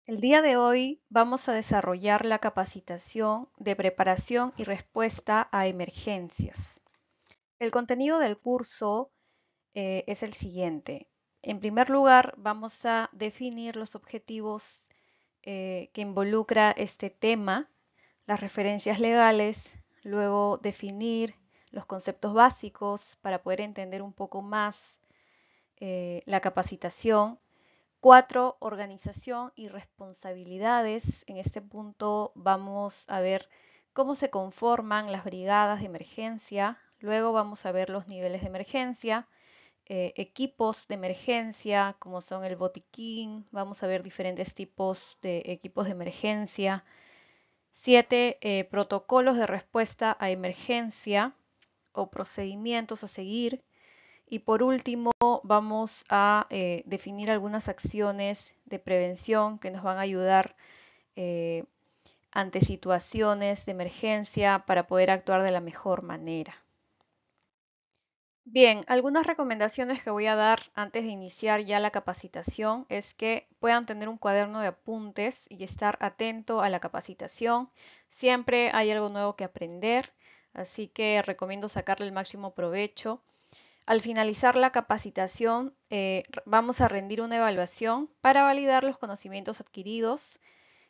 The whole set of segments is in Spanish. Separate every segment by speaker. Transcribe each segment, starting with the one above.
Speaker 1: El día de hoy vamos a desarrollar la capacitación de preparación y respuesta a emergencias. El contenido del curso es el siguiente. En primer lugar, vamos a definir los objetivos que involucra este tema, las referencias legales, luego definir los conceptos básicos para poder entender un poco más la capacitación. 4, organización y responsabilidades. En este punto vamos a ver cómo se conforman las brigadas de emergencia. Luego vamos a ver los niveles de emergencia, equipos de emergencia, como son el botiquín. Vamos a ver diferentes tipos de equipos de emergencia. 7, protocolos de respuesta a emergencia o procedimientos a seguir. Y por último, vamos a definir algunas acciones de prevención que nos van a ayudar eh, ante situaciones de emergencia para poder actuar de la mejor manera. Bien, algunas recomendaciones que voy a dar antes de iniciar ya la capacitación es que puedan tener un cuaderno de apuntes y estar atento a la capacitación. Siempre hay algo nuevo que aprender, así que recomiendo sacarle el máximo provecho. Al finalizar la capacitación, vamos a rendir una evaluación para validar los conocimientos adquiridos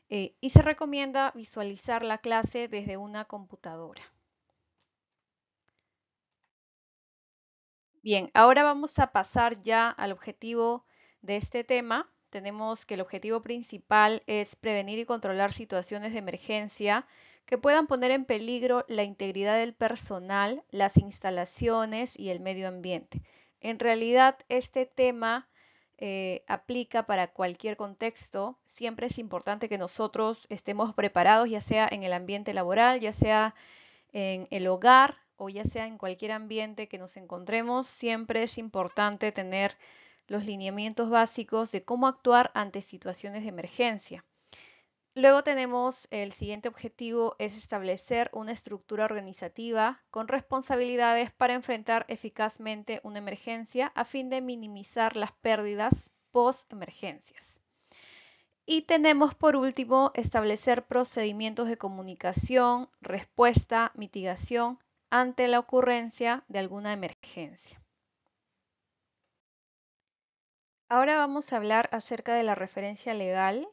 Speaker 1: y se recomienda visualizar la clase desde una computadora. Bien, ahora vamos a pasar ya al objetivo de este tema. Tenemos que el objetivo principal es prevenir y controlar situaciones de emergencia que puedan poner en peligro la integridad del personal, las instalaciones y el medio ambiente. En realidad, este tema aplica para cualquier contexto. Siempre es importante que nosotros estemos preparados, ya sea en el ambiente laboral, ya sea en el hogar o ya sea en cualquier ambiente que nos encontremos, siempre es importante tener los lineamientos básicos de cómo actuar ante situaciones de emergencia. Luego tenemos el siguiente objetivo, es establecer una estructura organizativa con responsabilidades para enfrentar eficazmente una emergencia a fin de minimizar las pérdidas post-emergencias. Y tenemos por último establecer procedimientos de comunicación, respuesta, mitigación ante la ocurrencia de alguna emergencia. Ahora vamos a hablar acerca de la referencia legal.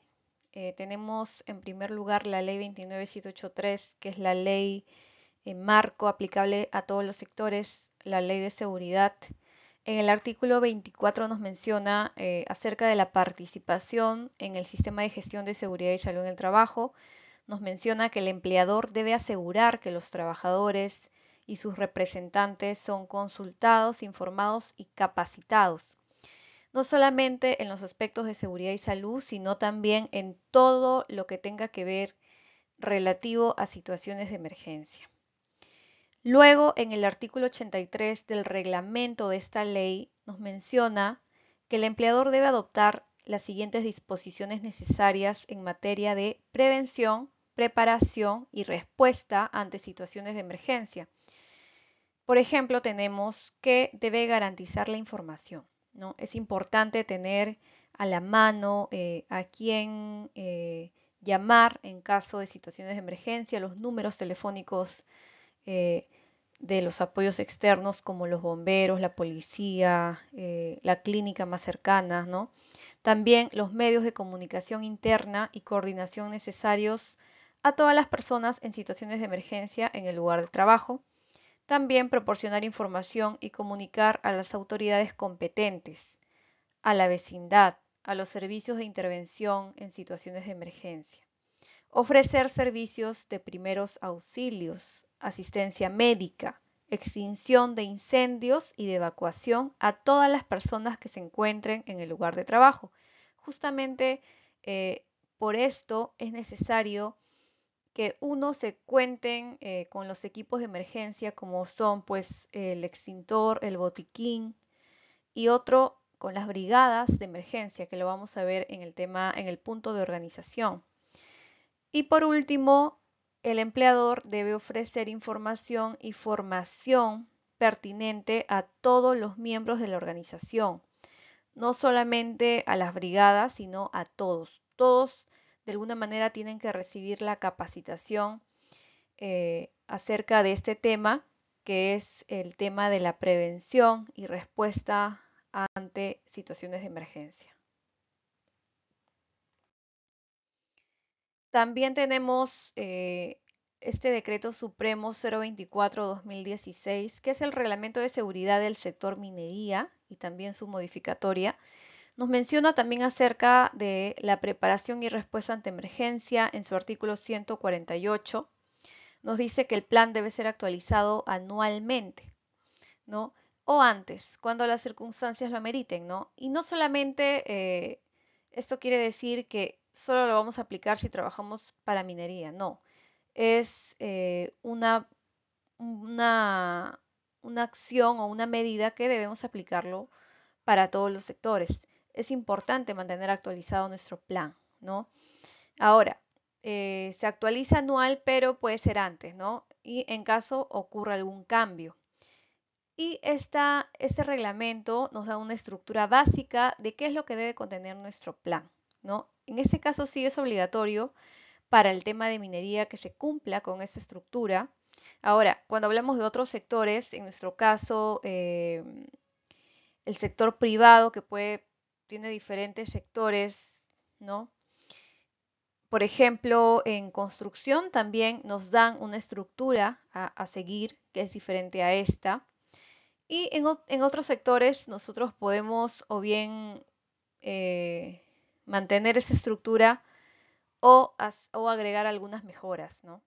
Speaker 1: Tenemos en primer lugar la ley 29783, que es la ley marco aplicable a todos los sectores, la ley de seguridad. En el artículo 24 nos menciona acerca de la participación en el sistema de gestión de seguridad y salud en el trabajo. Nos menciona que el empleador debe asegurar que los trabajadores y sus representantes son consultados, informados y capacitados, no solamente en los aspectos de seguridad y salud, sino también en todo lo que tenga que ver relativo a situaciones de emergencia. Luego, en el artículo 83 del reglamento de esta ley, nos menciona que el empleador debe adoptar las siguientes disposiciones necesarias en materia de prevención, preparación y respuesta ante situaciones de emergencia. Por ejemplo, tenemos que debe garantizar la información, ¿no? Es importante tener a la mano a quién llamar en caso de situaciones de emergencia, los números telefónicos eh, de los apoyos externos como los bomberos, la policía, la clínica más cercana, ¿no? También los medios de comunicación interna y coordinación necesarios a todas las personas en situaciones de emergencia en el lugar de trabajo. También proporcionar información y comunicar a las autoridades competentes, a la vecindad, a los servicios de intervención en situaciones de emergencia. Ofrecer servicios de primeros auxilios, asistencia médica, extinción de incendios y de evacuación a todas las personas que se encuentren en el lugar de trabajo. Justamente por esto es necesario que uno se cuenten con los equipos de emergencia como son pues el extintor, el botiquín y otro con las brigadas de emergencia que lo vamos a ver en el tema, en el punto de organización. Y por último, el empleador debe ofrecer información y formación pertinente a todos los miembros de la organización, no solamente a las brigadas, sino a todos. Todos de alguna manera tienen que recibir la capacitación acerca de este tema, que es el tema de la prevención y respuesta ante situaciones de emergencia. También tenemos este Decreto Supremo 024-2016, que es el Reglamento de Seguridad del Sector Minería y también su modificatoria. Nos menciona también acerca de la preparación y respuesta ante emergencia en su artículo 148. Nos dice que el plan debe ser actualizado anualmente, ¿no? O antes, cuando las circunstancias lo ameriten, ¿no? Y no solamente esto quiere decir que solo lo vamos a aplicar si trabajamos para minería, no. Es una, una acción o una medida que debemos aplicarlo para todos los sectores. Es importante mantener actualizado nuestro plan, ¿no? Ahora, se actualiza anual, pero puede ser antes, ¿no? Y en caso ocurra algún cambio. Y este reglamento nos da una estructura básica de qué es lo que debe contener nuestro plan, ¿no? En este caso sí es obligatorio para el tema de minería que se cumpla con esta estructura. Ahora, cuando hablamos de otros sectores, en nuestro caso, el sector privado tiene diferentes sectores, ¿no? Por ejemplo, en construcción también nos dan una estructura a seguir que es diferente a esta. Y en otros sectores nosotros podemos o bien eh, mantener esa estructura o agregar algunas mejoras, ¿no?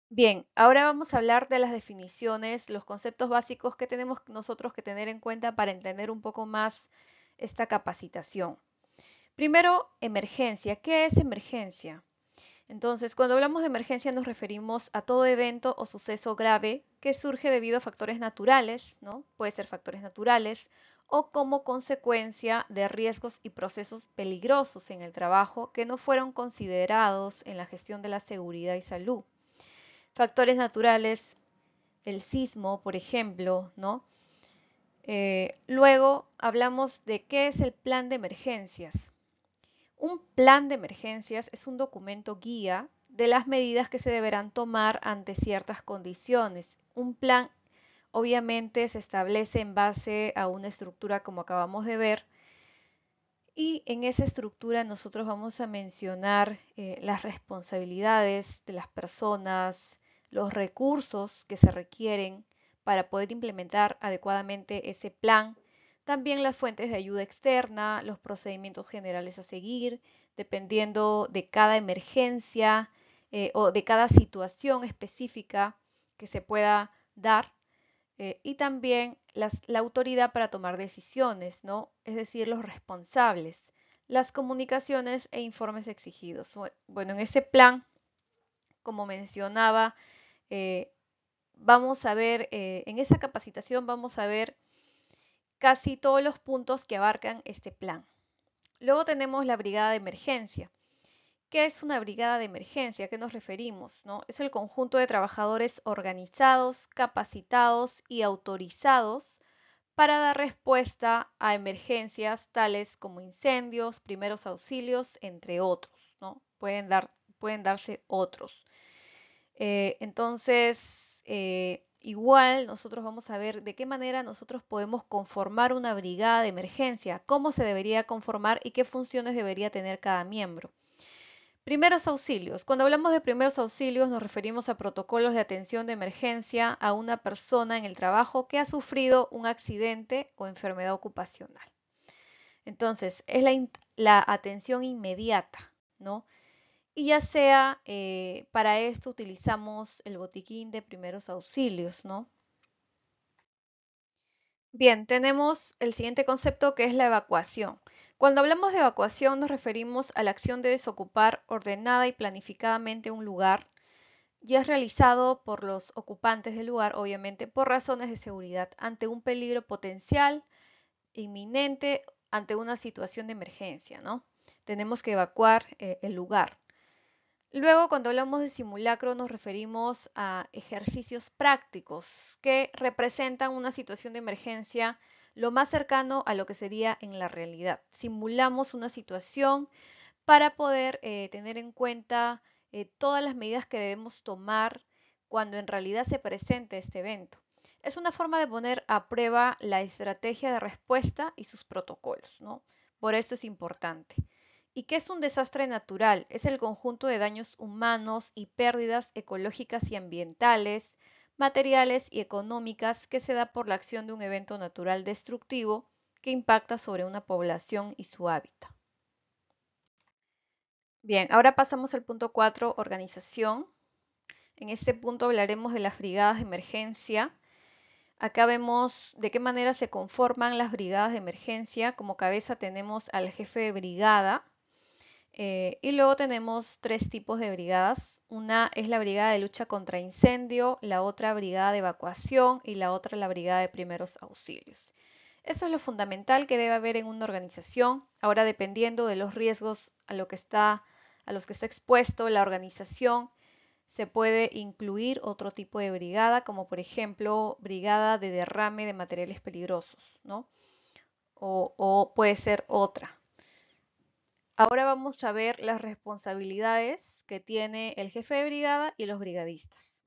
Speaker 1: Bien, ahora vamos a hablar de las definiciones, los conceptos básicos que tenemos nosotros que tener en cuenta para entender un poco más esta capacitación. Primero, emergencia. ¿Qué es emergencia? Entonces, cuando hablamos de emergencia nos referimos a todo evento o suceso grave que surge debido a factores naturales, ¿no? Puede ser factores naturales o como consecuencia de riesgos y procesos peligrosos en el trabajo que no fueron considerados en la gestión de la seguridad y salud. Factores naturales, el sismo, por ejemplo, ¿no? Luego hablamos de qué es el plan de emergencias. Un plan de emergencias es un documento guía de las medidas que se deberán tomar ante ciertas condiciones. Un plan obviamente se establece en base a una estructura como acabamos de ver y en esa estructura nosotros vamos a mencionar las responsabilidades de las personas, los recursos que se requieren para poder implementar adecuadamente ese plan, también las fuentes de ayuda externa, los procedimientos generales a seguir, dependiendo de cada emergencia o de cada situación específica que se pueda dar y también la autoridad para tomar decisiones, ¿no? Es decir, los responsables, las comunicaciones e informes exigidos. Bueno, en ese plan, como mencionaba, eh, vamos a ver, en esa capacitación vamos a ver casi todos los puntos que abarcan este plan. Luego tenemos la brigada de emergencia. ¿Qué es una brigada de emergencia? ¿A qué nos referimos? ¿No? Es el conjunto de trabajadores organizados, capacitados y autorizados para dar respuesta a emergencias tales como incendios, primeros auxilios, entre otros, ¿no? Pueden darse otros. Igual nosotros vamos a ver de qué manera nosotros podemos conformar una brigada de emergencia, cómo se debería conformar y qué funciones debería tener cada miembro. Primeros auxilios. Cuando hablamos de primeros auxilios nos referimos a protocolos de atención de emergencia a una persona en el trabajo que ha sufrido un accidente o enfermedad ocupacional. Entonces, es la atención inmediata, ¿no? Y ya sea para esto utilizamos el botiquín de primeros auxilios, ¿no? Bien, tenemos el siguiente concepto que es la evacuación. Cuando hablamos de evacuación nos referimos a la acción de desocupar ordenada y planificadamente un lugar y es realizado por los ocupantes del lugar, obviamente por razones de seguridad, ante un peligro potencial, inminente, ante una situación de emergencia, ¿no? Tenemos que evacuar el lugar. Luego, cuando hablamos de simulacro, nos referimos a ejercicios prácticos que representan una situación de emergencia lo más cercano a lo que sería en la realidad. Simulamos una situación para poder tener en cuenta todas las medidas que debemos tomar cuando en realidad se presente este evento. Es una forma de poner a prueba la estrategia de respuesta y sus protocolos, ¿no? Por eso es importante. ¿Y qué es un desastre natural? Es el conjunto de daños humanos y pérdidas ecológicas y ambientales, materiales y económicas que se da por la acción de un evento natural destructivo que impacta sobre una población y su hábitat. Bien, ahora pasamos al punto 4, organización. En este punto hablaremos de las brigadas de emergencia. Acá vemos de qué manera se conforman las brigadas de emergencia. Como cabeza tenemos al jefe de brigada y luego tenemos tres tipos de brigadas. Una es la brigada de lucha contra incendio, la otra brigada de evacuación y la otra la brigada de primeros auxilios. Eso es lo fundamental que debe haber en una organización. Ahora, dependiendo de los riesgos a los que está expuesto la organización, se puede incluir otro tipo de brigada, como por ejemplo brigada de derrame de materiales peligrosos, ¿no? O puede ser otra. Ahora vamos a ver las responsabilidades que tiene el jefe de brigada y los brigadistas.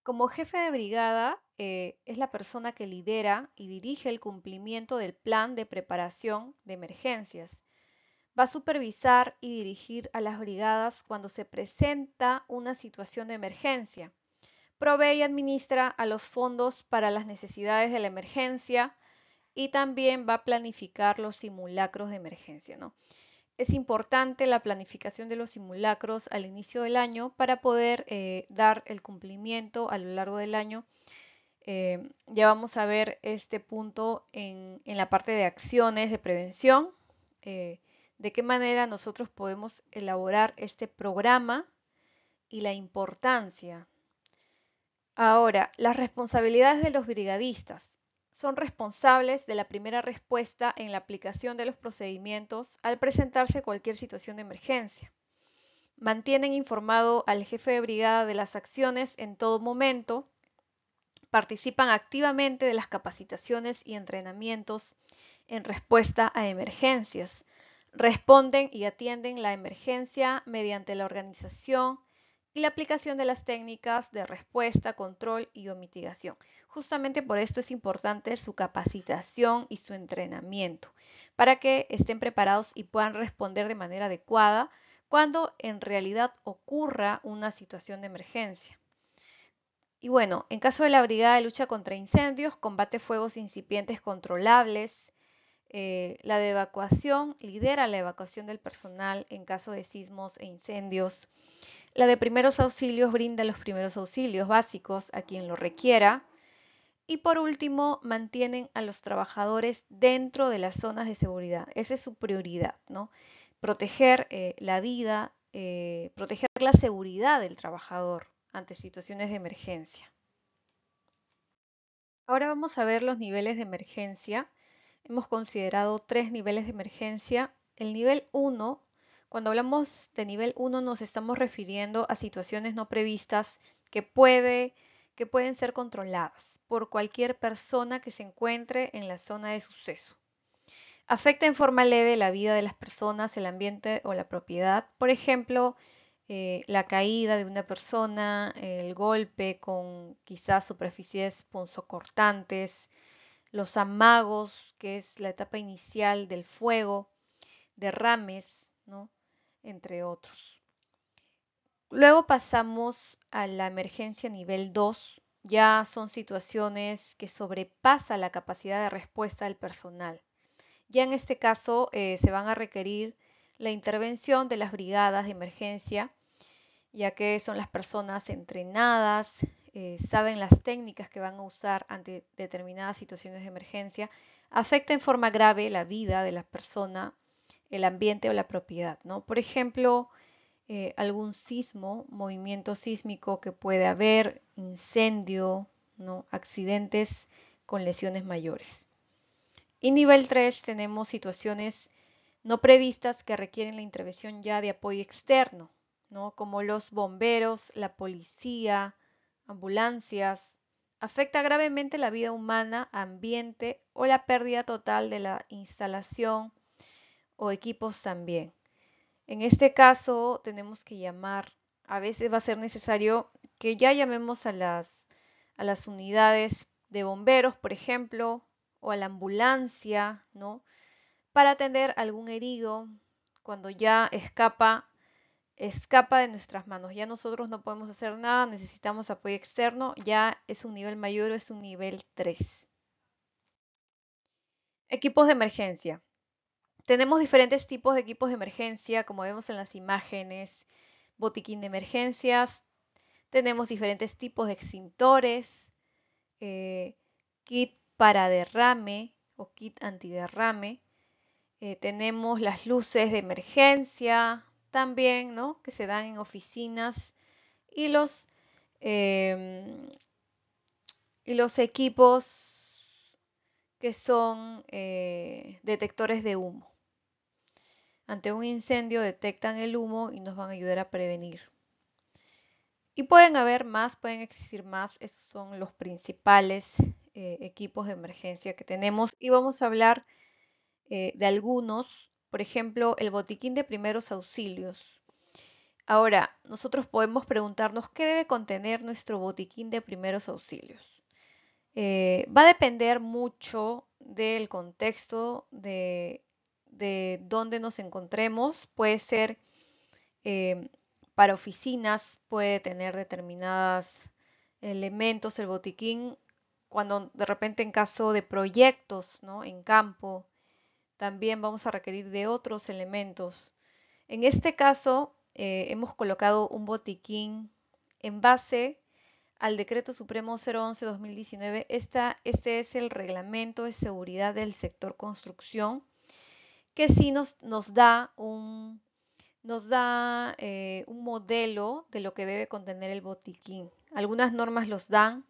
Speaker 1: Como jefe de brigada, es la persona que lidera y dirige el cumplimiento del plan de preparación de emergencias. Va a supervisar y dirigir a las brigadas cuando se presenta una situación de emergencia. Provee y administra a los fondos para las necesidades de la emergencia y también va a planificar los simulacros de emergencia, ¿no? Es importante la planificación de los simulacros al inicio del año para poder dar el cumplimiento a lo largo del año. Ya vamos a ver este punto en la parte de acciones de prevención, de qué manera nosotros podemos elaborar este programa y la importancia. Ahora, las responsabilidades de los brigadistas. Son responsables de la primera respuesta en la aplicación de los procedimientos al presentarse cualquier situación de emergencia. Mantienen informado al jefe de brigada de las acciones en todo momento, participan activamente de las capacitaciones y entrenamientos en respuesta a emergencias, responden y atienden la emergencia mediante la organización y la aplicación de las técnicas de respuesta, control y o mitigación. Justamente por esto es importante su capacitación y su entrenamiento, para que estén preparados y puedan responder de manera adecuada cuando en realidad ocurra una situación de emergencia. Y bueno, en caso de la Brigada de Lucha contra Incendios, combate fuegos incipientes controlables. La de evacuación lidera la evacuación del personal en caso de sismos e incendios. La de primeros auxilios brinda los primeros auxilios básicos a quien lo requiera. Y por último, mantienen a los trabajadores dentro de las zonas de seguridad. Esa es su prioridad, ¿no? Proteger la vida, proteger la seguridad del trabajador ante situaciones de emergencia. Ahora vamos a ver los niveles de emergencia. Hemos considerado tres niveles de emergencia. El nivel 1, cuando hablamos de nivel 1 nos estamos refiriendo a situaciones no previstas que pueden ser controladas por cualquier persona que se encuentre en la zona de suceso. Afecta en forma leve la vida de las personas, el ambiente o la propiedad. Por ejemplo, la caída de una persona, el golpe con quizás superficies punzocortantes, los amagos, que es la etapa inicial del fuego, derrames, ¿no? Entre otros. Luego pasamos a la emergencia nivel 2. Ya son situaciones que sobrepasan la capacidad de respuesta del personal. Ya en este caso se van a requerir la intervención de las brigadas de emergencia, ya que son las personas entrenadas, saben las técnicas que van a usar ante determinadas situaciones de emergencia, afecta en forma grave la vida de la persona, el ambiente o la propiedad, ¿no? Por ejemplo, algún sismo, movimiento sísmico que puede haber, incendio, ¿no? Accidentes con lesiones mayores. Y nivel 3 tenemos situaciones no previstas que requieren la intervención ya de apoyo externo, ¿no? Como los bomberos, la policía, ambulancias. Afecta gravemente la vida humana, ambiente o la pérdida total de la instalación o equipos también. En este caso tenemos que llamar, a veces va a ser necesario que ya llamemos a las unidades de bomberos, por ejemplo, o a la ambulancia, ¿no? Para atender algún herido cuando ya escapa de nuestras manos. Ya nosotros no podemos hacer nada, necesitamos apoyo externo, ya es un nivel mayor o es un nivel 3. Equipos de emergencia. Tenemos diferentes tipos de equipos de emergencia, como vemos en las imágenes. Botiquín de emergencias, tenemos diferentes tipos de extintores, eh, kit para derrame o kit antiderrame. Tenemos las luces de emergencia también, ¿no? Que se dan en oficinas y eh, los equipos que son detectores de humo. Ante un incendio detectan el humo y nos van a ayudar a prevenir. Y pueden haber más, pueden existir más. Esos son los principales equipos de emergencia que tenemos. Y vamos a hablar de algunos. Por ejemplo, el botiquín de primeros auxilios. Ahora, nosotros podemos preguntarnos qué debe contener nuestro botiquín de primeros auxilios. Va a depender mucho del contexto de dónde nos encontremos. Puede ser eh, para oficinas, puede tener determinados elementos el botiquín. Cuando de repente en caso de proyectos, ¿no? En campo, también vamos a requerir de otros elementos. En este caso, hemos colocado un botiquín en base al Decreto Supremo 011-2019. Este es el reglamento de seguridad del sector construcción, que sí nos da un modelo de lo que debe contener el botiquín. Algunas normas los dan,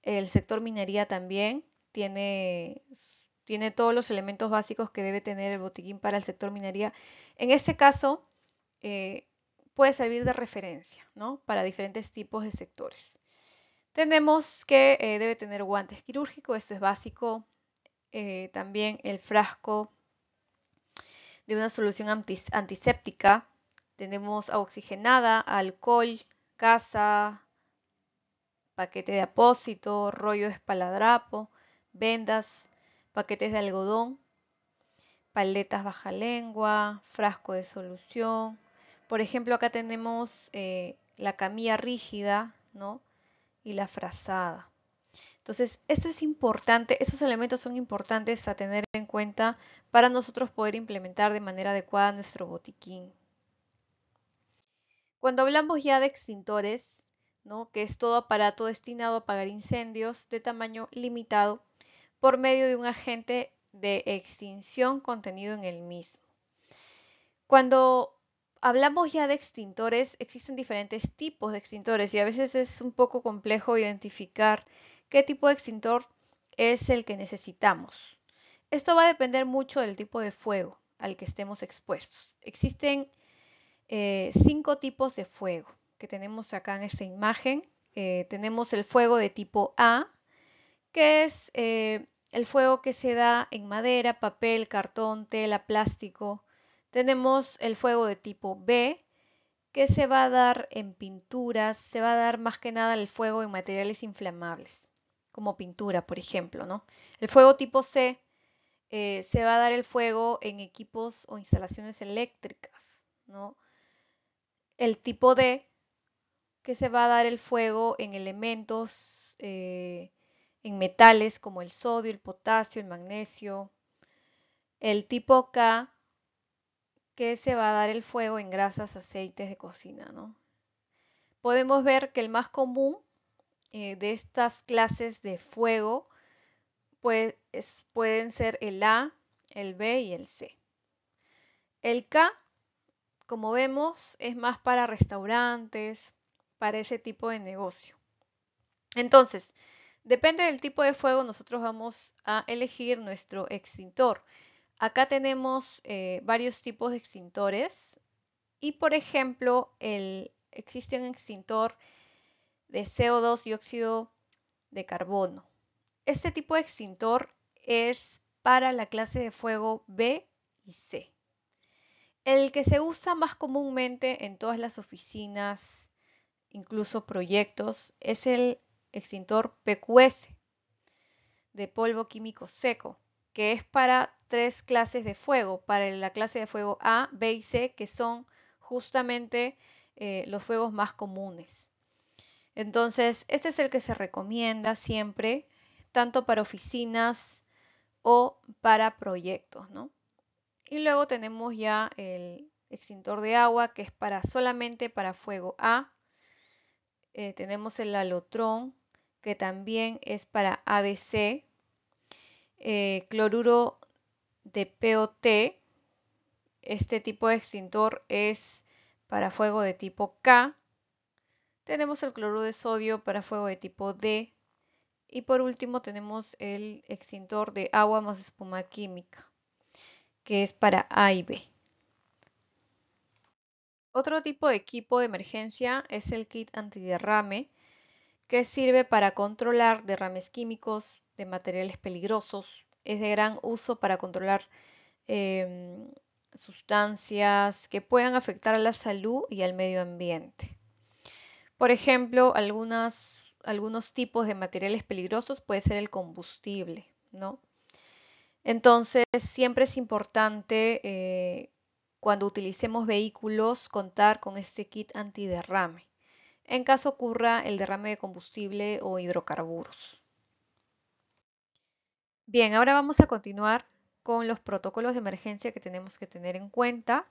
Speaker 1: el sector minería también tiene, tiene todos los elementos básicos que debe tener el botiquín para el sector minería. En este caso, eh, puede servir de referencia, ¿no? Para diferentes tipos de sectores. Tenemos que debe tener guantes quirúrgicos, esto es básico. También el frasco de una solución antiséptica. Tenemos agua oxigenada, alcohol, gasa, paquete de apósito, rollo de espaladrapo, vendas, paquetes de algodón, paletas baja lengua, frasco de solución. Por ejemplo, acá tenemos la camilla rígida, ¿no? Y la frazada. Entonces, esto es importante, estos elementos son importantes a tener en cuenta para nosotros poder implementar de manera adecuada nuestro botiquín. Cuando hablamos ya de extintores, ¿no? Que es todo aparato destinado a apagar incendios de tamaño limitado por medio de un agente de extinción contenido en el mismo. Cuando hablamos ya de extintores, existen diferentes tipos de extintores y a veces es un poco complejo identificar qué tipo de extintor es el que necesitamos. Esto va a depender mucho del tipo de fuego al que estemos expuestos. Existen 5 tipos de fuego que tenemos acá en esta imagen. Tenemos el fuego de tipo A, que es el fuego que se da en madera, papel, cartón, tela, plástico. Tenemos el fuego de tipo B, que se va a dar en pinturas, se va a dar más que nada el fuego en materiales inflamables, como pintura, por ejemplo, ¿no? El fuego tipo C se va a dar el fuego en equipos o instalaciones eléctricas, ¿no? El tipo D, que se va a dar el fuego en elementos, en metales como el sodio, el potasio, el magnesio. El tipo K, que se va a dar el fuego en grasas, aceites de cocina, ¿no? Podemos ver que el más común de estas clases de fuego pues, pueden ser el A, el B y el C. El K, como vemos, es más para restaurantes, para ese tipo de negocio. Entonces, depende del tipo de fuego, nosotros vamos a elegir nuestro extintor. Acá tenemos varios tipos de extintores y, por ejemplo, existe un extintor de CO2, dióxido de carbono. Este tipo de extintor es para la clase de fuego B y C. El que se usa más comúnmente en todas las oficinas, incluso proyectos, es el extintor PQS de polvo químico seco, que es para tres clases de fuego, para la clase de fuego A, B y C, que son justamente los fuegos más comunes. Entonces, este es el que se recomienda siempre, tanto para oficinas o para proyectos, ¿no? Y luego tenemos ya el extintor de agua, que es para solamente para fuego A. Tenemos el alotrón, que también es para ABC. Cloruro de POT, este tipo de extintor es para fuego de tipo K. Tenemos el cloruro de sodio para fuego de tipo D. Y por último tenemos el extintor de agua más espuma química, que es para A y B. Otro tipo de equipo de emergencia es el kit antiderrame, que sirve para controlar derrames químicos de materiales peligrosos. Es de gran uso para controlar em, sustancias que puedan afectar a la salud y al medio ambiente. Por ejemplo, algunos tipos de materiales peligrosos puede ser el combustible, ¿no? Entonces, siempre es importante cuando utilicemos vehículos contar con este kit antiderrame, en caso ocurra el derrame de combustible o hidrocarburos. Bien, ahora vamos a continuar con los protocolos de emergencia que tenemos que tener en cuenta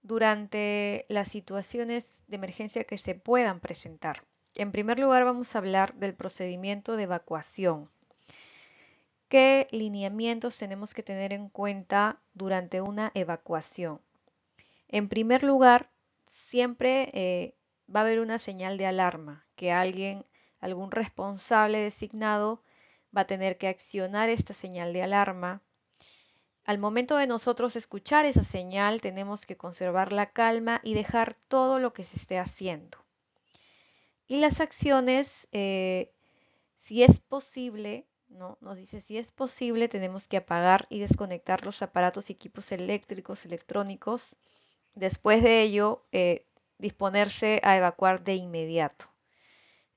Speaker 1: durante las situaciones de emergencia que se puedan presentar. En primer lugar, vamos a hablar del procedimiento de evacuación. ¿Qué lineamientos tenemos que tener en cuenta durante una evacuación? En primer lugar, siempre va a haber una señal de alarma que algún responsable designado va a tener que accionar esta señal de alarma. Al momento de nosotros escuchar esa señal, tenemos que conservar la calma y dejar todo lo que se esté haciendo. Y las acciones, si es posible, ¿no? Nos dice si es posible, tenemos que apagar y desconectar los aparatos y equipos eléctricos, electrónicos. Después de ello, disponerse a evacuar de inmediato.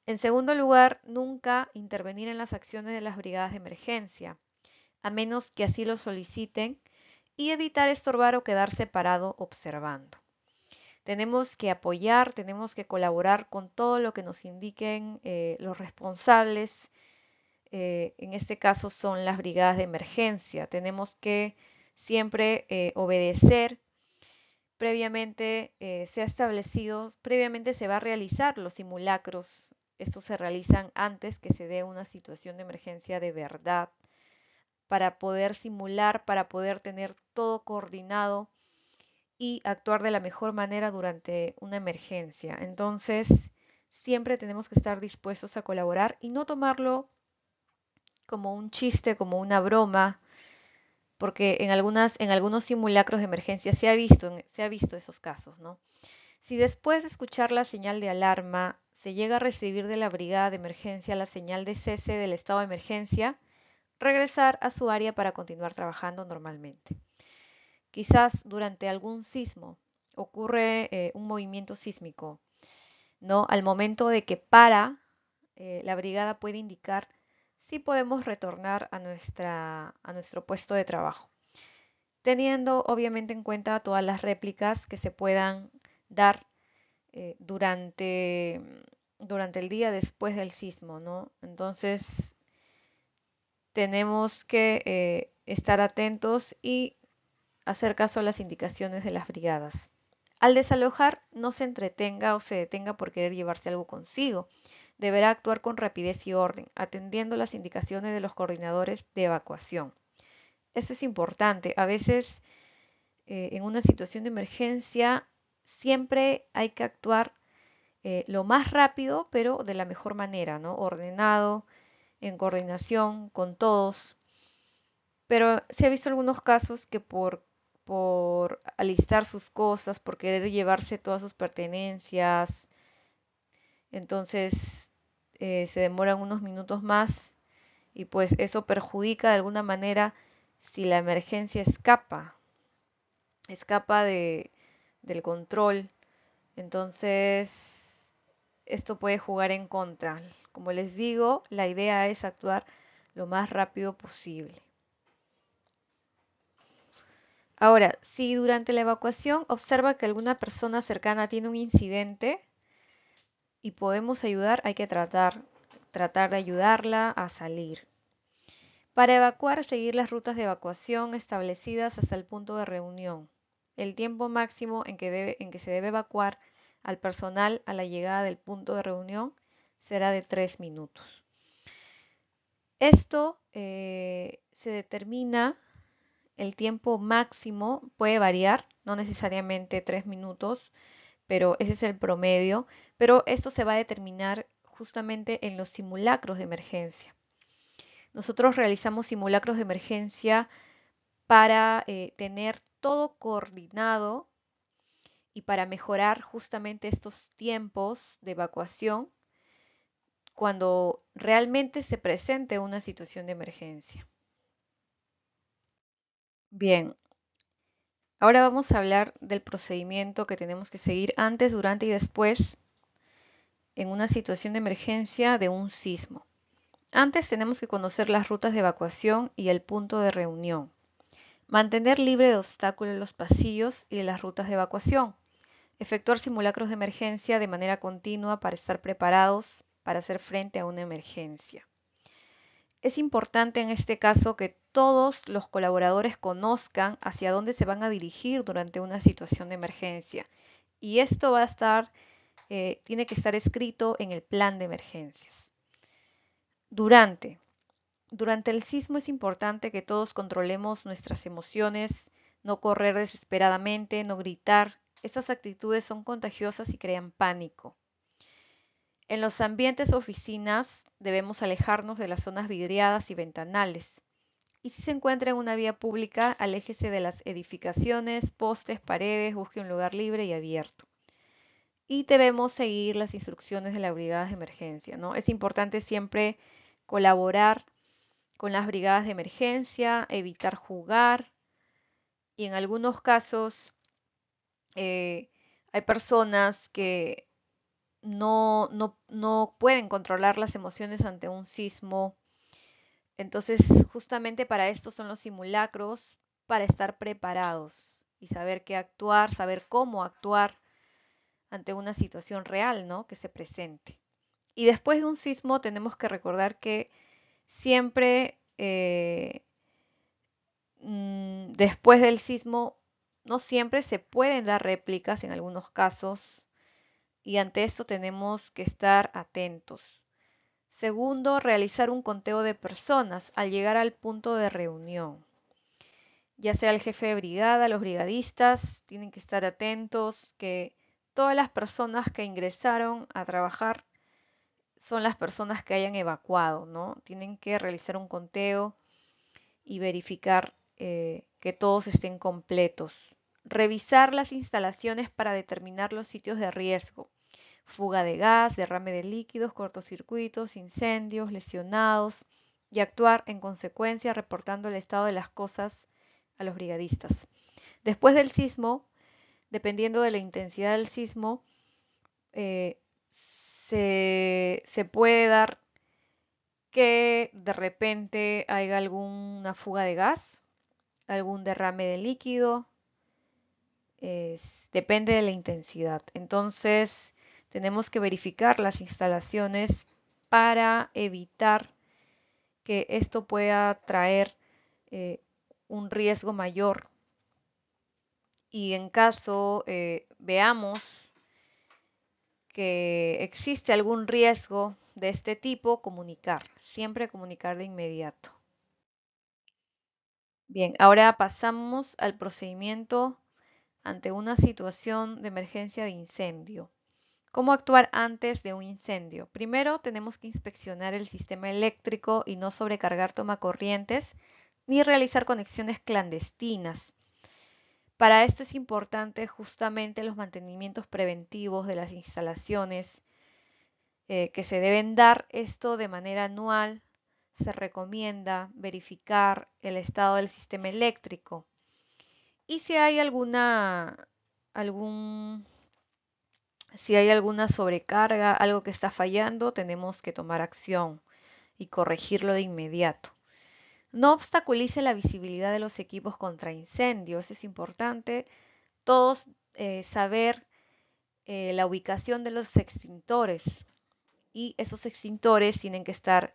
Speaker 1: En segundo lugar, nunca intervenir en las acciones de las brigadas de emergencia, a menos que así lo soliciten, y evitar estorbar o quedarse parado observando. Tenemos que apoyar, tenemos que colaborar con todo lo que nos indiquen los responsables. En este caso son las brigadas de emergencia. Tenemos que siempre obedecer. Previamente se ha establecido, previamente se va a realizar los simulacros. Estos se realizan antes que se dé una situación de emergencia de verdad, para poder simular, para poder tener todo coordinado y actuar de la mejor manera durante una emergencia. Entonces, siempre tenemos que estar dispuestos a colaborar y no tomarlo como un chiste, como una broma, porque en algunos simulacros de emergencia se ha visto esos casos, ¿no? Si después de escuchar la señal de alarma se llega a recibir de la brigada de emergencia la señal de cese del estado de emergencia, regresar a su área para continuar trabajando normalmente. Quizás durante algún sismo ocurre un movimiento sísmico, ¿no? Al momento de que para, la brigada puede indicar si podemos retornar a nuestro puesto de trabajo, teniendo obviamente en cuenta todas las réplicas que se puedan dar durante el día después del sismo, ¿no? Entonces tenemos que estar atentos y hacer caso a las indicaciones de las brigadas. Al desalojar, no se entretenga o se detenga por querer llevarse algo consigo. Deberá actuar con rapidez y orden, atendiendo las indicaciones de los coordinadores de evacuación. Eso es importante. A veces, en una situación de emergencia, siempre hay que actuar lo más rápido, pero de la mejor manera, ¿no? Ordenado, en coordinación con todos. Pero se ha visto algunos casos que por alistar sus cosas, por querer llevarse todas sus pertenencias, entonces se demoran unos minutos más y pues eso perjudica de alguna manera si la emergencia escapa. escapa del control. Entonces, esto puede jugar en contra. Como les digo, la idea es actuar lo más rápido posible. Ahora, si durante la evacuación observa que alguna persona cercana tiene un incidente y podemos ayudar, hay que tratar de ayudarla a salir. Para evacuar, seguir las rutas de evacuación establecidas hasta el punto de reunión. El tiempo máximo en que se debe evacuar al personal a la llegada del punto de reunión será de 3 minutos. Esto se determina, el tiempo máximo puede variar, no necesariamente 3 minutos, pero ese es el promedio. Pero esto se va a determinar justamente en los simulacros de emergencia. Nosotros realizamos simulacros de emergencia para tener todo coordinado y para mejorar justamente estos tiempos de evacuación cuando realmente se presente una situación de emergencia. Bien, ahora vamos a hablar del procedimiento que tenemos que seguir antes, durante y después en una situación de emergencia de un sismo. Antes tenemos que conocer las rutas de evacuación y el punto de reunión. Mantener libre de obstáculos los pasillos y las rutas de evacuación. Efectuar simulacros de emergencia de manera continua para estar preparados para hacer frente a una emergencia. Es importante en este caso que todos los colaboradores conozcan hacia dónde se van a dirigir durante una situación de emergencia. Y esto va a estar, tiene que estar escrito en el plan de emergencias. Durante. Durante el sismo es importante que todos controlemos nuestras emociones, no correr desesperadamente, no gritar. Estas actitudes son contagiosas y crean pánico. En los ambientes o oficinas debemos alejarnos de las zonas vidriadas y ventanales. Y si se encuentra en una vía pública, aléjese de las edificaciones, postes, paredes, busque un lugar libre y abierto. Y debemos seguir las instrucciones de la brigada de emergencia, ¿no? Es importante siempre colaborar con las brigadas de emergencia, evitar jugar y en algunos casos eh, hay personas que no pueden controlar las emociones ante un sismo. Entonces, justamente para esto son los simulacros, para estar preparados y saber qué actuar, saber cómo actuar ante una situación real, ¿no? Que se presente. Y después de un sismo tenemos que recordar que siempre después del sismo no siempre se pueden dar réplicas en algunos casos y ante esto tenemos que estar atentos. Segundo, realizar un conteo de personas al llegar al punto de reunión. Ya sea el jefe de brigada, los brigadistas, tienen que estar atentos que todas las personas que ingresaron a trabajar son las personas que hayan evacuado, ¿no? Tienen que realizar un conteo y verificar que todos estén completos. Revisar las instalaciones para determinar los sitios de riesgo. Fuga de gas, derrame de líquidos, cortocircuitos, incendios, lesionados y actuar en consecuencia reportando el estado de las cosas a los brigadistas. Después del sismo, dependiendo de la intensidad del sismo, eh, se puede dar que de repente haya alguna fuga de gas, algún derrame de líquido, depende de la intensidad. Entonces, tenemos que verificar las instalaciones para evitar que esto pueda traer eh, un riesgo mayor. Y en caso veamos que existe algún riesgo de este tipo, comunicar, siempre comunicar de inmediato. Bien, ahora pasamos al procedimiento ante una situación de emergencia de incendio. ¿Cómo actuar antes de un incendio? Primero, tenemos que inspeccionar el sistema eléctrico y no sobrecargar tomacorrientes ni realizar conexiones clandestinas. Para esto es importante justamente los mantenimientos preventivos de las instalaciones que se deben dar. Esto de manera anual se recomienda verificar el estado del sistema eléctrico Y si hay algún, si hay alguna sobrecarga, algo que está fallando, tenemos que tomar acción y corregirlo de inmediato. No obstaculice la visibilidad de los equipos contra incendios. Es importante todos saber la ubicación de los extintores, y esos extintores tienen que estar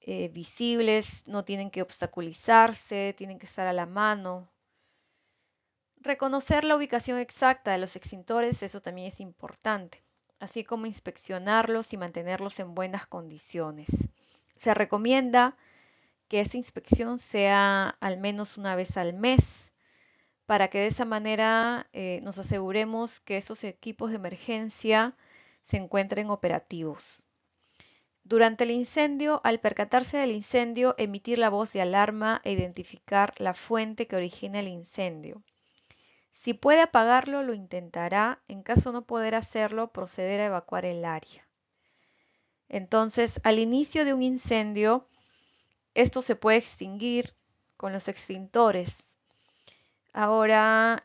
Speaker 1: visibles, no tienen que obstaculizarse, tienen que estar a la mano. Reconocer la ubicación exacta de los extintores, eso también es importante, así como inspeccionarlos y mantenerlos en buenas condiciones. Se recomienda que esta inspección sea al menos una vez al mes, para que de esa manera nos aseguremos que estos equipos de emergencia se encuentren operativos. Durante el incendio, al percatarse del incendio, emitir la voz de alarma e identificar la fuente que origina el incendio. Si puede apagarlo, lo intentará. En caso no poder hacerlo, proceder a evacuar el área. Entonces, al inicio de un incendio, esto se puede extinguir con los extintores. Ahora,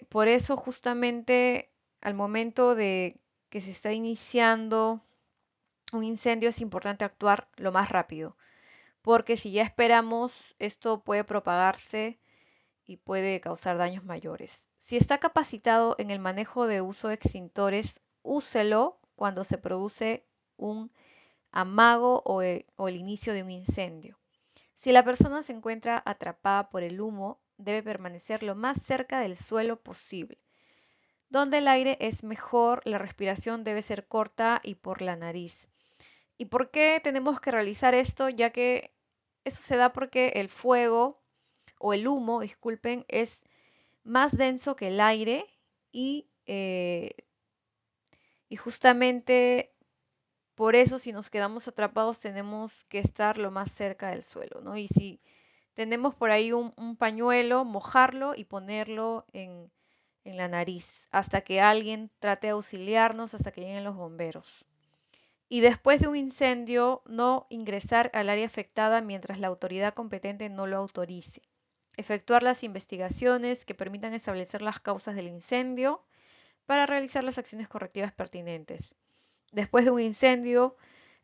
Speaker 1: por eso justamente al momento de que se está iniciando un incendio es importante actuar lo más rápido, porque si ya esperamos, esto puede propagarse y puede causar daños mayores. Si está capacitado en el manejo de uso de extintores, úselo cuando se produce un amago o el inicio de un incendio. Si la persona se encuentra atrapada por el humo, debe permanecer lo más cerca del suelo posible. Donde el aire es mejor, la respiración debe ser corta y por la nariz. ¿Y por qué tenemos que realizar esto? Ya que eso se da porque el fuego o el humo, disculpen, es más denso que el aire y, y justamente por eso si nos quedamos atrapados tenemos que estar lo más cerca del suelo, ¿no? Y si tenemos por ahí un pañuelo, mojarlo y ponerlo en la nariz hasta que alguien trate de auxiliarnos, hasta que lleguen los bomberos. Y después de un incendio, no ingresar al área afectada mientras la autoridad competente no lo autorice. Efectuar las investigaciones que permitan establecer las causas del incendio para realizar las acciones correctivas pertinentes. Después de un incendio,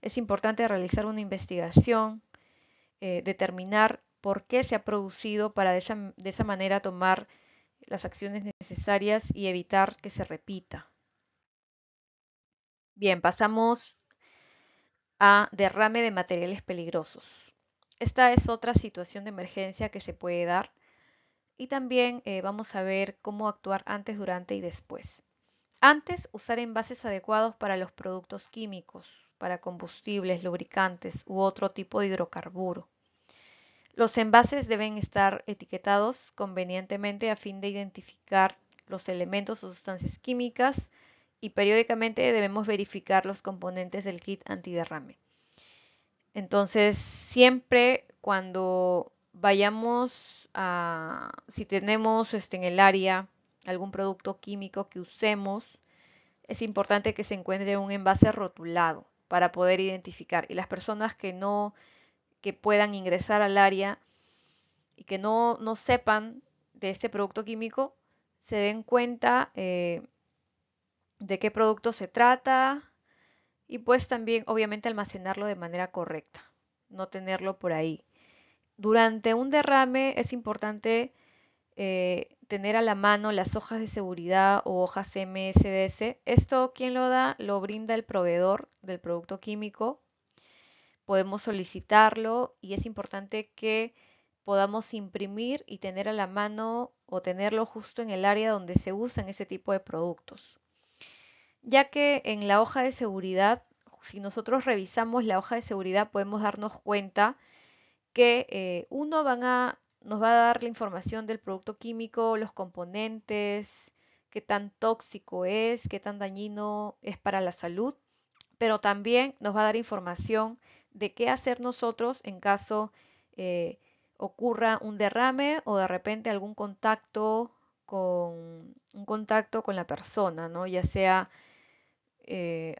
Speaker 1: es importante realizar una investigación, determinar por qué se ha producido para de esa manera tomar las acciones necesarias y evitar que se repita. Bien, pasamos a derrame de materiales peligrosos. Esta es otra situación de emergencia que se puede dar y también vamos a ver cómo actuar antes, durante y después. Antes, usar envases adecuados para los productos químicos, para combustibles, lubricantes u otro tipo de hidrocarburo. Los envases deben estar etiquetados convenientemente a fin de identificar los elementos o sustancias químicas y periódicamente debemos verificar los componentes del kit antiderrame. Entonces, siempre cuando vayamos a, si tenemos en el área algún producto químico que usemos, es importante que se encuentre un envase rotulado para poder identificar. Y las personas que no, que puedan ingresar al área y que no sepan de este producto químico, se den cuenta de qué producto se trata y pues también obviamente almacenarlo de manera correcta, no tenerlo por ahí. Durante un derrame es importante tener a la mano las hojas de seguridad o hojas MSDS. Esto, ¿quién lo da? Lo brinda el proveedor del producto químico. Podemos solicitarlo y es importante que podamos imprimir y tener a la mano o tenerlo justo en el área donde se usan ese tipo de productos. Ya que en la hoja de seguridad, si nosotros revisamos la hoja de seguridad, podemos darnos cuenta que nos va a dar la información del producto químico, los componentes, qué tan tóxico es, qué tan dañino es para la salud, pero también nos va a dar información de qué hacer nosotros en caso eh, ocurra un derrame o de repente algún contacto con un contacto con la persona, ¿no? Ya sea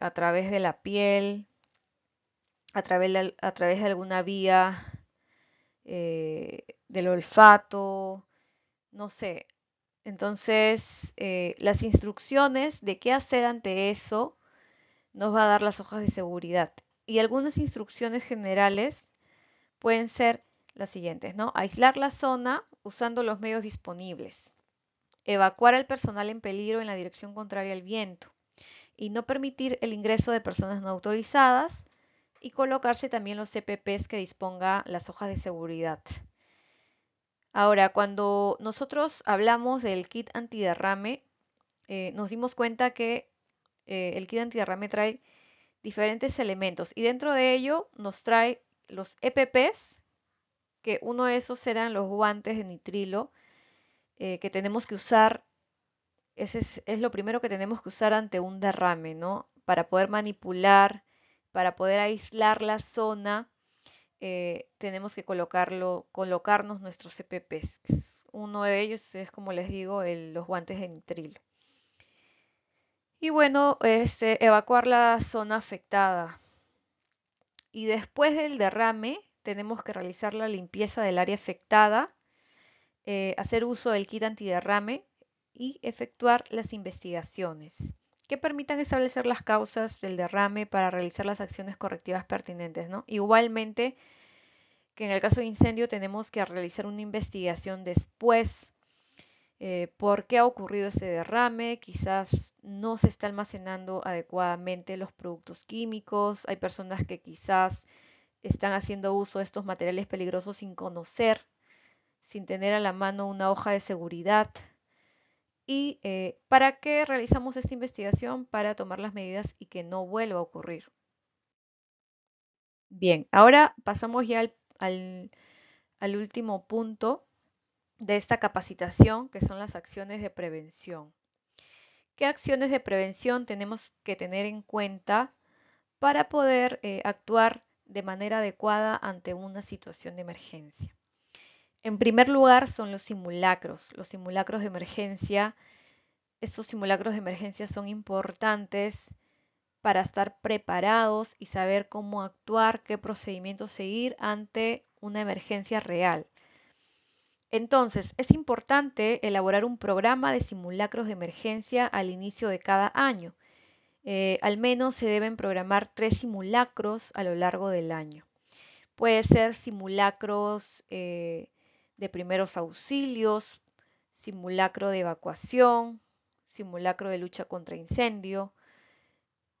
Speaker 1: a través de la piel, a través de alguna vía del olfato, no sé. Entonces, las instrucciones de qué hacer ante eso nos va a dar las hojas de seguridad. Y algunas instrucciones generales pueden ser las siguientes, ¿no? Aislar la zona usando los medios disponibles. Evacuar al personal en peligro en la dirección contraria al viento. Y no permitir el ingreso de personas no autorizadas. Y colocarse también los CPPs que disponga las hojas de seguridad. Ahora, cuando nosotros hablamos del kit antiderrame, nos dimos cuenta que el kit antiderrame trae diferentes elementos y dentro de ello nos trae los EPPs, que uno de esos serán los guantes de nitrilo que tenemos que usar. Ese es lo primero que tenemos que usar ante un derrame, ¿no? Para poder manipular, para poder aislar la zona, tenemos que colocarnos nuestros EPPs. Uno de ellos es, como les digo, los guantes de nitrilo. Y bueno, evacuar la zona afectada. Y después del derrame, tenemos que realizar la limpieza del área afectada, hacer uso del kit antiderrame y efectuar las investigaciones que permitan establecer las causas del derrame para realizar las acciones correctivas pertinentes, ¿no? Igualmente que en el caso de incendio tenemos que realizar una investigación después. ¿Por qué ha ocurrido ese derrame? Quizás no se está almacenando adecuadamente los productos químicos. Hay personas que quizás están haciendo uso de estos materiales peligrosos sin conocer, sin tener a la mano una hoja de seguridad. ¿Y para qué realizamos esta investigación? Para tomar las medidas y que no vuelva a ocurrir. Bien, ahora pasamos ya al último punto de esta capacitación, que son las acciones de prevención. ¿Qué acciones de prevención tenemos que tener en cuenta para poder actuar de manera adecuada ante una situación de emergencia? En primer lugar son los simulacros. Los simulacros de emergencia. Estos simulacros de emergencia son importantes para estar preparados y saber cómo actuar, qué procedimientos seguir ante una emergencia real. Entonces, es importante elaborar un programa de simulacros de emergencia al inicio de cada año. Al menos se deben programar 3 simulacros a lo largo del año. Puede ser simulacros de primeros auxilios, simulacro de evacuación, simulacro de lucha contra incendio.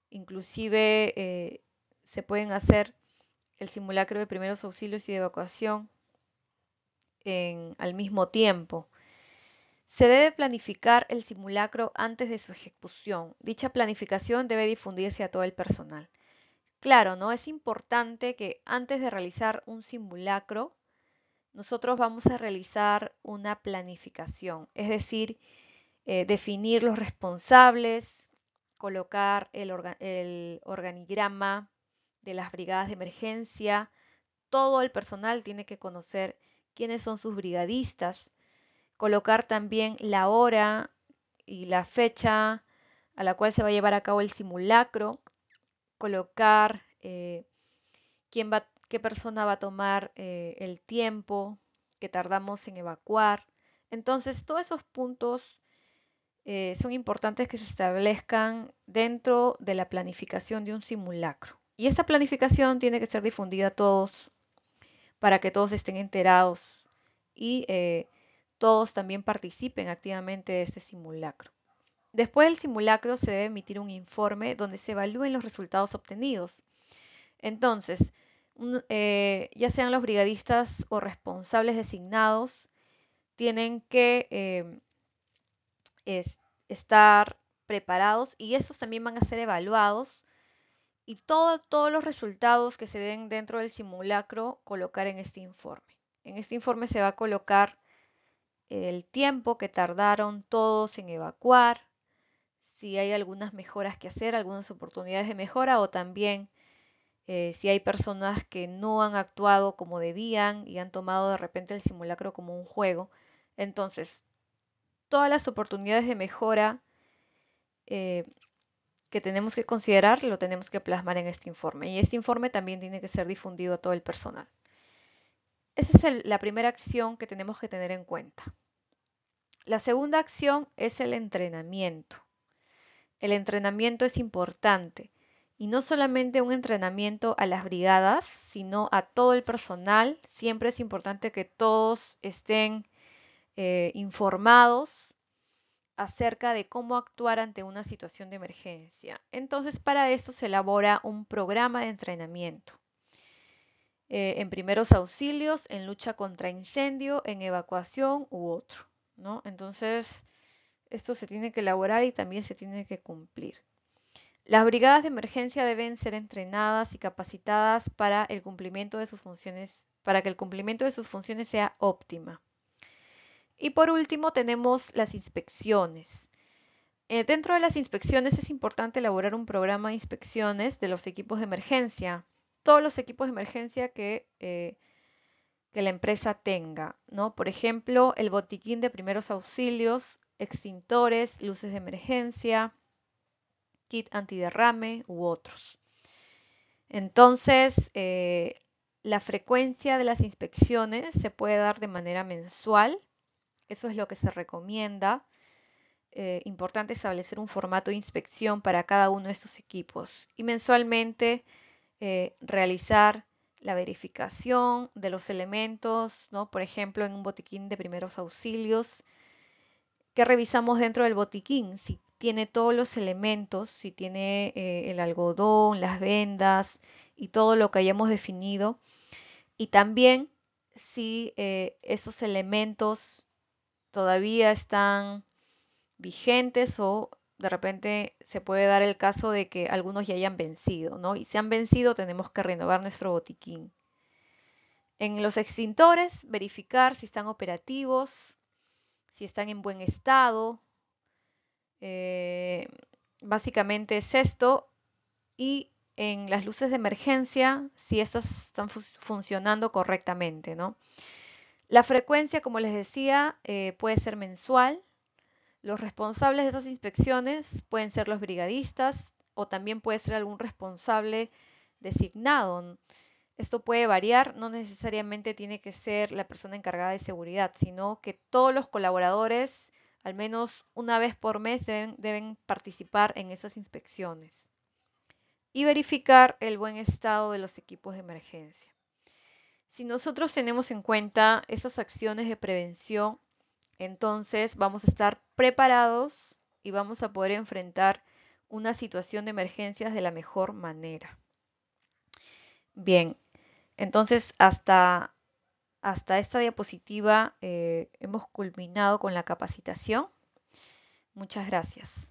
Speaker 1: Inclusive se pueden hacer el simulacro de primeros auxilios y de evacuación al mismo tiempo. Se debe planificar el simulacro antes de su ejecución. Dicha planificación debe difundirse a todo el personal. Claro, ¿no? Es importante que antes de realizar un simulacro, nosotros vamos a realizar una planificación, es decir, definir los responsables, colocar el organigrama de las brigadas de emergencia. Todo el personal tiene que conocer quiénes son sus brigadistas, colocar también la hora y la fecha a la cual se va a llevar a cabo el simulacro, colocar qué persona va a tomar el tiempo que tardamos en evacuar. Entonces, todos esos puntos son importantes que se establezcan dentro de la planificación de un simulacro. Y esta planificación tiene que ser difundida a todos para que todos estén enterados y todos también participen activamente de este simulacro. Después del simulacro se debe emitir un informe donde se evalúen los resultados obtenidos. Entonces, ya sean los brigadistas o responsables designados, tienen que estar preparados y estos también van a ser evaluados y todos los resultados que se den dentro del simulacro colocar en este informe. En este informe se va a colocar el tiempo que tardaron todos en evacuar, si hay algunas mejoras que hacer, algunas oportunidades de mejora o también si hay personas que no han actuado como debían y han tomado de repente el simulacro como un juego. Entonces, todas las oportunidades de mejora eh, que tenemos que considerar lo tenemos que plasmar en este informe y este informe también tiene que ser difundido a todo el personal. Esa es la primera acción que tenemos que tener en cuenta. La segunda acción es el entrenamiento. El entrenamiento es importante y no solamente un entrenamiento a las brigadas, sino a todo el personal. Siempre es importante que todos estén informados acerca de cómo actuar ante una situación de emergencia. Entonces, para esto se elabora un programa de entrenamiento en primeros auxilios, en lucha contra incendio, en evacuación u otro, ¿no? Entonces, esto se tiene que elaborar y también se tiene que cumplir. Las brigadas de emergencia deben ser entrenadas y capacitadas para el cumplimiento de sus funciones, para que el cumplimiento de sus funciones sea óptima. Y por último tenemos las inspecciones. Dentro de las inspecciones es importante elaborar un programa de inspecciones de los equipos de emergencia, todos los equipos de emergencia que la empresa tenga, ¿no? Por ejemplo, el botiquín de primeros auxilios, extintores, luces de emergencia, kit antiderrame u otros. Entonces, la frecuencia de las inspecciones se puede dar de manera mensual, eso es lo que se recomienda. Importante establecer un formato de inspección para cada uno de estos equipos y mensualmente realizar la verificación de los elementos, ¿no? Por ejemplo, en un botiquín de primeros auxilios, que revisamos dentro del botiquín, si tiene todos los elementos, si tiene el algodón, las vendas y todo lo que hayamos definido, y también si esos elementos todavía están vigentes o de repente se puede dar el caso de que algunos ya hayan vencido, ¿no? Y si han vencido tenemos que renovar nuestro botiquín. En los extintores, verificar si están operativos, si están en buen estado. Eh, Básicamente es esto. Y en las luces de emergencia, si estas están funcionando correctamente, ¿no? La frecuencia, como les decía, puede ser mensual. Los responsables de estas inspecciones pueden ser los brigadistas o también puede ser algún responsable designado. Esto puede variar, no necesariamente tiene que ser la persona encargada de seguridad, sino que todos los colaboradores, al menos una vez por mes, deben participar en esas inspecciones y verificar el buen estado de los equipos de emergencia. Si nosotros tenemos en cuenta esas acciones de prevención, entonces vamos a estar preparados y vamos a poder enfrentar una situación de emergencias de la mejor manera. Bien, entonces hasta esta diapositiva hemos culminado con la capacitación. Muchas gracias.